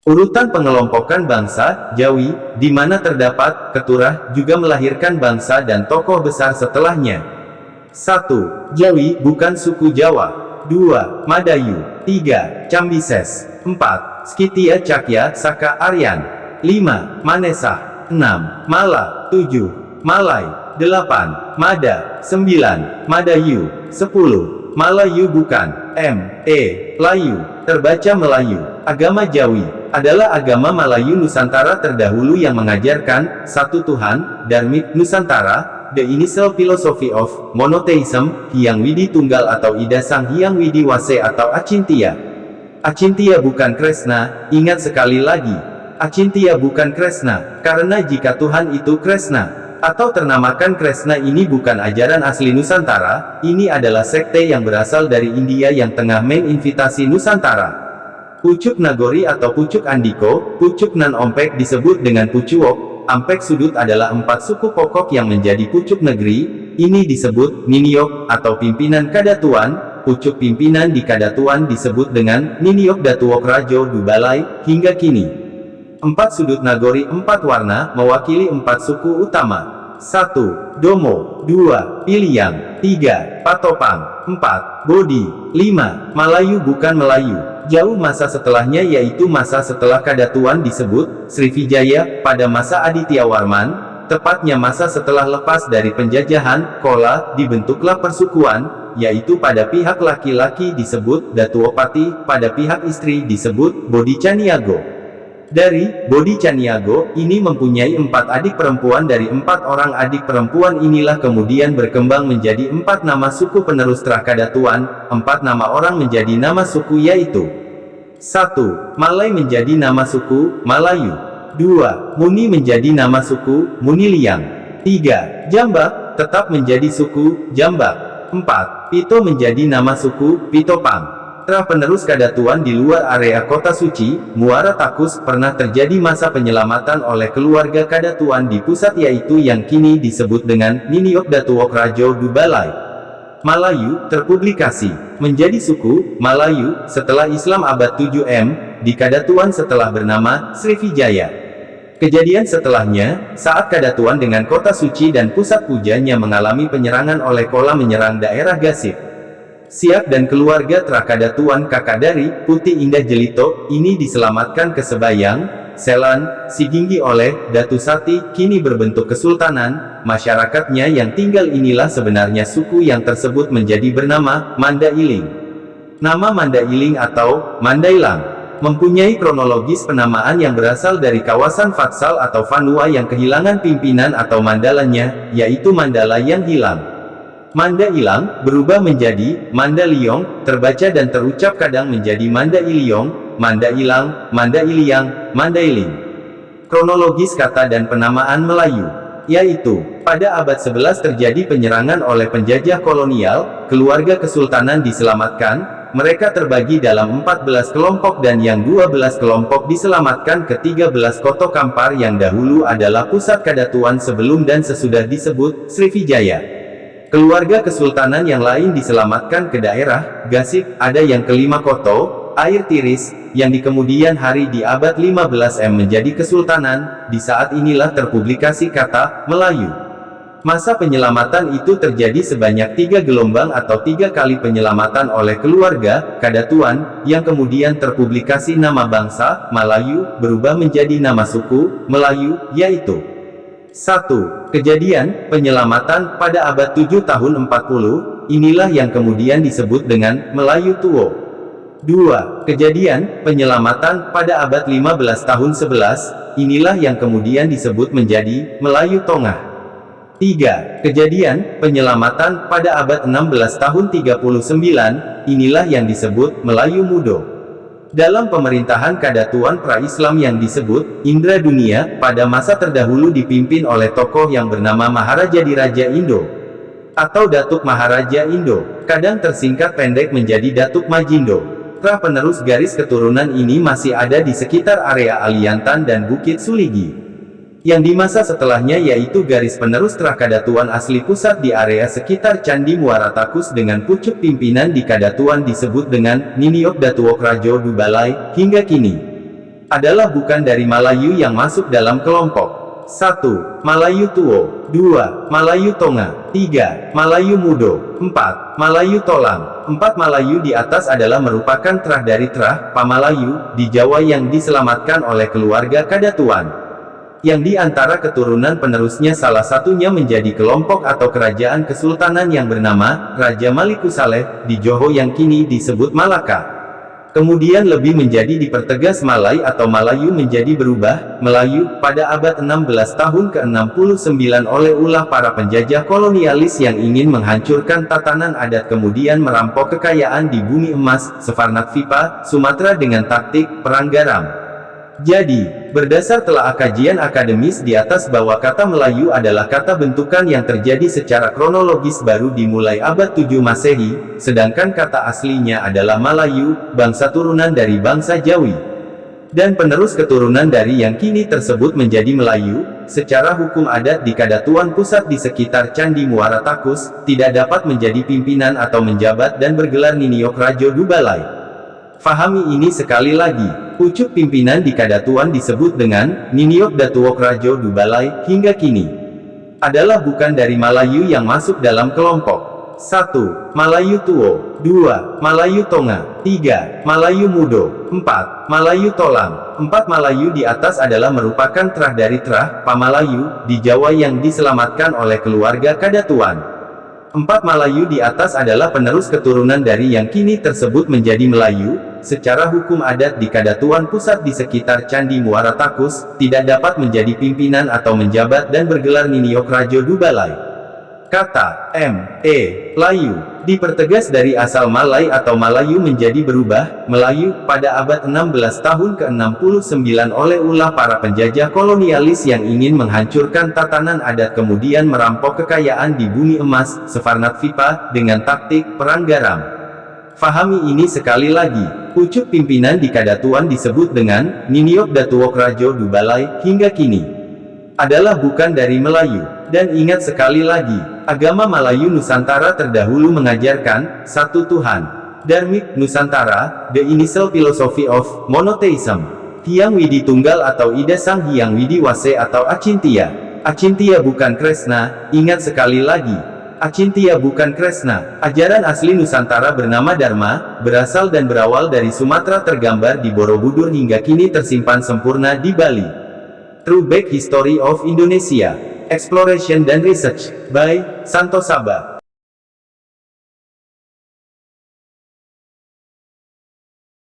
Urutan pengelompokan bangsa, Jawi, di mana terdapat keturah, juga melahirkan bangsa dan tokoh besar setelahnya. 1. Jawi bukan suku Jawa. 2. Madayu. 3. Cambises. 4. Skythia Cakya Saka Aryan. 5. Manesah. 6. Mala. 7. Malay. 8. Mada. 9. Madayu. 10. Malayu bukan Layu, terbaca Melayu. Agama Jawi adalah agama Melayu Nusantara terdahulu yang mengajarkan satu Tuhan, Dharmic Nusantara, the initial philosophy of monotheism, Hyang Widi Tunggal atau Ida Sang Hyang Widi Wase atau Acintya. Acintya bukan Kresna, ingat sekali lagi. Acintya bukan Kresna, karena jika Tuhan itu Kresna, atau ternamakan Kresna ini bukan ajaran asli Nusantara, ini adalah sekte yang berasal dari India yang tengah menginvitasi Nusantara. Pucuk Nagori atau Pucuk Andiko, Pucuk Nan Ompek disebut dengan Pucuok, Ampek Sudut adalah 4 suku pokok yang menjadi Pucuk Negeri, ini disebut Niniok, atau pimpinan Kadatuan, Pucuk pimpinan di Kadatuan disebut dengan Niniok Datuok Rajo Dubalai, hingga kini. 4 sudut Nagori 4 warna, mewakili 4 suku utama. 1. Domo. 2. Piliang. 3. Patopang. 4. Bodi. 5. Malayu bukan Melayu. Jauh masa setelahnya yaitu masa setelah Kadatuan disebut Srivijaya, pada masa Aditya Warman, tepatnya masa setelah lepas dari penjajahan, Kola, dibentuklah persukuan, yaitu pada pihak laki-laki disebut Datuopati, pada pihak istri disebut Bodi Caniago. Dari Bodi Caniago ini mempunyai 4 adik perempuan. Dari 4 orang adik perempuan inilah kemudian berkembang menjadi 4 nama suku penerus Kadatuan. 4 nama orang menjadi nama suku yaitu 1. Malay menjadi nama suku Malayu. 2. Muni menjadi nama suku Muniliang. 3. Jambak tetap menjadi suku Jambak. 4. Pito menjadi nama suku Pitopang. Penerus Kadatuan di luar area kota suci, Muara Takus, pernah terjadi masa penyelamatan oleh keluarga Kadatuan di pusat yaitu yang kini disebut dengan Niniok Datuok Rajo Dubalai. Malayu, terpublikasi, menjadi suku Malayu, setelah Islam abad 7 di Kadatuan setelah bernama Srivijaya. Kejadian setelahnya, saat Kadatuan dengan kota suci dan pusat pujanya mengalami penyerangan oleh Kola menyerang daerah Gasip. Siak dan keluarga Kadatuan Kakadari, Putih Indah Jelito, ini diselamatkan ke Sebayang, Selan, Siginggi oleh Datu Sati, kini berbentuk kesultanan. Masyarakatnya yang tinggal inilah sebenarnya suku yang tersebut menjadi bernama Mandailing. Nama Mandailing atau Mandailang mempunyai kronologis penamaan yang berasal dari kawasan Fatsal atau Vanua yang kehilangan pimpinan atau mandalanya, yaitu Mandala yang hilang. Manda Ilang berubah menjadi Manda Liong, terbaca dan terucap kadang menjadi Manda Iliong, Manda Ilang, Manda Iliang, Mandailing. Kronologis kata dan penamaan Melayu, yaitu, pada abad 11 terjadi penyerangan oleh penjajah kolonial, keluarga kesultanan diselamatkan, mereka terbagi dalam 14 kelompok dan yang 12 kelompok diselamatkan ke 13 Koto Kampar yang dahulu adalah pusat Kadatuan sebelum dan sesudah disebut Srivijaya. Keluarga kesultanan yang lain diselamatkan ke daerah Gasip, ada yang kelima Koto, Air Tiris, yang di kemudian hari di abad 15 menjadi kesultanan. Di saat inilah terpublikasi kata Melayu. Masa penyelamatan itu terjadi sebanyak 3 gelombang atau 3 kali penyelamatan oleh keluarga Kadatuan, yang kemudian terpublikasi nama bangsa Malayu berubah menjadi nama suku Melayu, yaitu 1. Kejadian penyelamatan pada abad 7 tahun 40, inilah yang kemudian disebut dengan Melayu Tuo. 2. Kejadian penyelamatan pada abad 15 tahun 11, inilah yang kemudian disebut menjadi Melayu Tongah. 3. Kejadian penyelamatan pada abad 16 tahun 39, inilah yang disebut Melayu Mudo. Dalam pemerintahan Kadatuan pra-Islam yang disebut Indra Dunia, pada masa terdahulu dipimpin oleh tokoh yang bernama Maharaja Diraja Indo, atau Datuk Maharaja Indo, kadang tersingkat pendek menjadi Datuk Majindo. Penerus garis keturunan ini masih ada di sekitar area Aliantan dan Bukit Suligi. Yang di masa setelahnya yaitu garis penerus Kadatuan asli pusat di area sekitar Candi Muara Takus dengan pucuk pimpinan di Kadatuan disebut dengan Niniok Datuok Rajo Dubalai, hingga kini. adalah bukan dari Malayu yang masuk dalam kelompok 1. Malayu Tuo 2. Malayu Tonga 3. Malayu Mudo 4. Malayu Tolang 4. Malayu di atas adalah merupakan terah dari terah Pamalayu di Jawa yang diselamatkan oleh keluarga Kadatuan, yang di antara keturunan penerusnya salah satunya menjadi kelompok atau kerajaan kesultanan yang bernama Raja Malikussaleh di Johor yang kini disebut Malaka. Kemudian lebih menjadi dipertegas Malay atau Malayu menjadi berubah Melayu pada abad 16 tahun ke-69 oleh ulah para penjajah kolonialis yang ingin menghancurkan tatanan adat kemudian merampok kekayaan di bumi emas Sefarnat-Vipa, Sumatera dengan taktik perang garam. Jadi, berdasar telah kajian akademis di atas bahwa kata Melayu adalah kata bentukan yang terjadi secara kronologis baru dimulai abad 7 Masehi, sedangkan kata aslinya adalah Malayu, bangsa turunan dari bangsa Jawi, dan penerus keturunan dari yang kini tersebut menjadi Melayu. Secara hukum adat di Kadatuan Pusat di sekitar Candi Muara Takus, tidak dapat menjadi pimpinan atau menjabat dan bergelar Niniok Rajo Dubalai. Fahami ini sekali lagi, pucuk pimpinan di Kadatuan disebut dengan Niniok Datuok Rajo Dubalai, hingga kini adalah bukan dari Malayu yang masuk dalam kelompok 1. Malayu Tuo 2. Malayu Tonga 3. Malayu Mudo 4. Malayu Tolang 4. Malayu di atas adalah merupakan terah dari terah Pamalayu di Jawa yang diselamatkan oleh keluarga Kadatuan. 4. Malayu di atas adalah penerus keturunan dari yang kini tersebut menjadi Melayu. Secara hukum adat di Kadatuan Pusat di sekitar Candi Muara Takus, tidak dapat menjadi pimpinan atau menjabat dan bergelar Niniok Rajo Dubalai. Kata Layu dipertegas dari asal Malay atau Malayu menjadi berubah Melayu pada abad 16 tahun ke-69 oleh ulah para penjajah kolonialis yang ingin menghancurkan tatanan adat kemudian merampok kekayaan di bumi emas Sefarnat-Vipa dengan taktik perang garam. Fahami ini sekali lagi, pucuk pimpinan di Kadatuan disebut dengan Niniok Datuok Rajo Dubalai, hingga kini adalah bukan dari Melayu. Dan ingat sekali lagi, agama Malayu Nusantara terdahulu mengajarkan satu Tuhan. Dharmic Nusantara, the initial philosophy of monotheism. Hyang Widi Tunggal atau Ida Sang Hyang Widi Wase atau Acintya. Acintya bukan Kresna, ingat sekali lagi. Acintya bukan Kresna. Ajaran asli Nusantara bernama Dharma, berasal dan berawal dari Sumatera tergambar di Borobudur hingga kini tersimpan sempurna di Bali. True Back History of Indonesia. Exploration dan Research, by Santo Sabah.